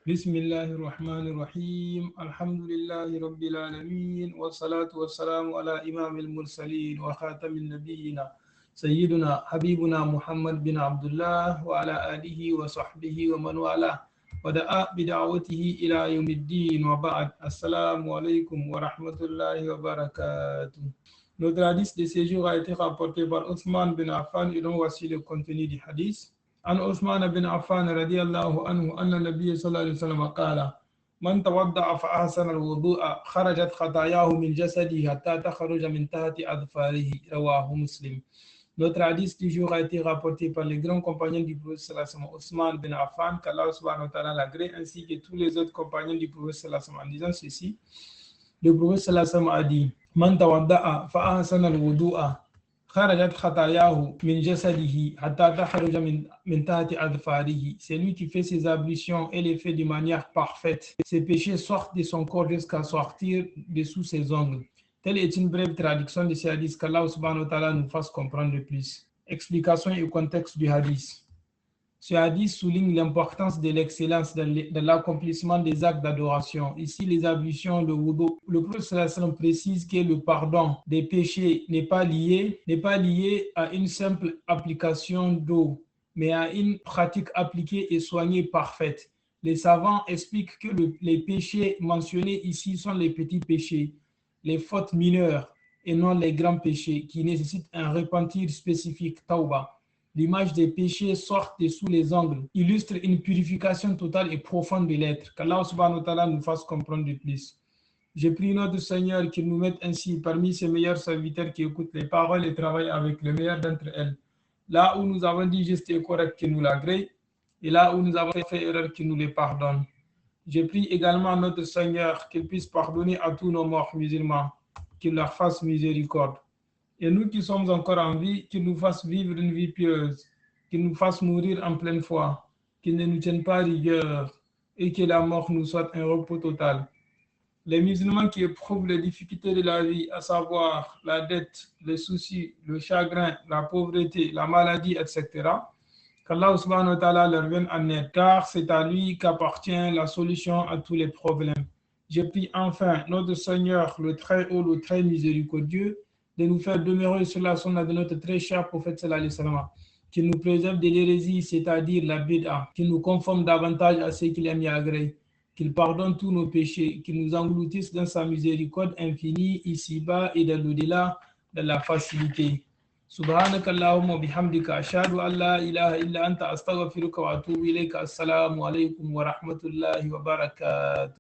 بسم الله الرحمن الرحيم الحمد لله رب العالمين والصلاة والسلام على إمام المرسلين وخاتم النبيين سيدنا حبيبنا محمد بن عبد الله وعلى آله وصحبه ومن والاه ودعا بدعوته إلى يوم الدين وبعد السلام عليكم ورحمة الله وبركاته. Notre hadith de séjour a été rapporté par Othman bin Affan et dont voici le contenu du hadith. عن عثمان بن عفان رضي الله عنه أن النبي صلى الله عليه وسلم قال: من توضأ فأحسن الوضوء خرجت خطاياه من جسده حتى تخرج من تحت أظفاره. رواه مسلم. Notre hadith du jour a été rapporté par les grands compagnons du prophète Othman bin Affan, qu'Allah subhanahu wa ta'ala l'agrée, ainsi que tous les autres compagnons du prophète en disant ceci. Le prophète a dit: Man tawadda'a fa ahsana al-wudu'a kharajat khatayahu min jasadihi hatta takhruja min tahti adfarihi. C'est lui qui fait ses ablutions et les fait de manière parfaite. Ses péchés sortent de son corps jusqu'à sortir dessous ses ongles. Telle est une brève traduction de ce hadith, qu'Allah subhanahu wa ta'ala nous fasse comprendre de plus. Explication et contexte du hadith. Ce hadith souligne l'importance de l'excellence dans l'accomplissement des actes d'adoration. Ici, les ablutions, le wudu. Le prophète précise que le pardon des péchés n'est pas lié à une simple application d'eau, mais à une pratique appliquée et soignée parfaite. Les savants expliquent que les péchés mentionnés ici sont les petits péchés, les fautes mineures et non les grands péchés qui nécessitent un repentir spécifique, tawbah. L'image des péchés sortent de sous les ongles, illustre une purification totale et profonde de l'être. Qu'Allah subhanahu wa ta'ala nous fasse comprendre de plus. Je prie notre Seigneur qu'il nous mette ainsi parmi ses meilleurs serviteurs qui écoutent les paroles et travaillent avec le meilleur d'entre elles. Là où nous avons dit juste et correct, qu'il nous l'agrée, et là où nous avons fait erreur, qu'il nous les pardonne. Je prie également notre Seigneur qu'il puisse pardonner à tous nos morts musulmans, qu'il leur fasse miséricorde. Et nous qui sommes encore en vie, qu'il nous fasse vivre une vie pieuse, qu'il nous fasse mourir en pleine foi, qu'il ne nous tienne pas rigueur et que la mort nous soit un repos total. Les musulmans qui éprouvent les difficultés de la vie, à savoir la dette, les soucis, le chagrin, la pauvreté, la maladie, etc., qu'Allah subhanahu wa ta'ala leur vienne en aide, car c'est à lui qu'appartient la solution à tous les problèmes. Je prie enfin notre Seigneur, le très haut, le très miséricordieux, de nous faire demeurer sur la sunna de notre très cher prophète sallallahu alayhi wa sallam, qu'il nous préserve de l'hérésie, c'est-à-dire la bid'a, qu'il nous conforme davantage à ce qu'il aime et agrée, qu'il pardonne tous nos péchés, qu'il nous engloutisse dans sa miséricorde infinie, ici-bas et dans l'au-delà, dans la facilité. Subhanaka Allahumma bihamdika ashhadu an la ilaha illa anta astaghfiruka wa atubu ilayka. Assalamu alaykum wa rahmatullahi wa barakatuh.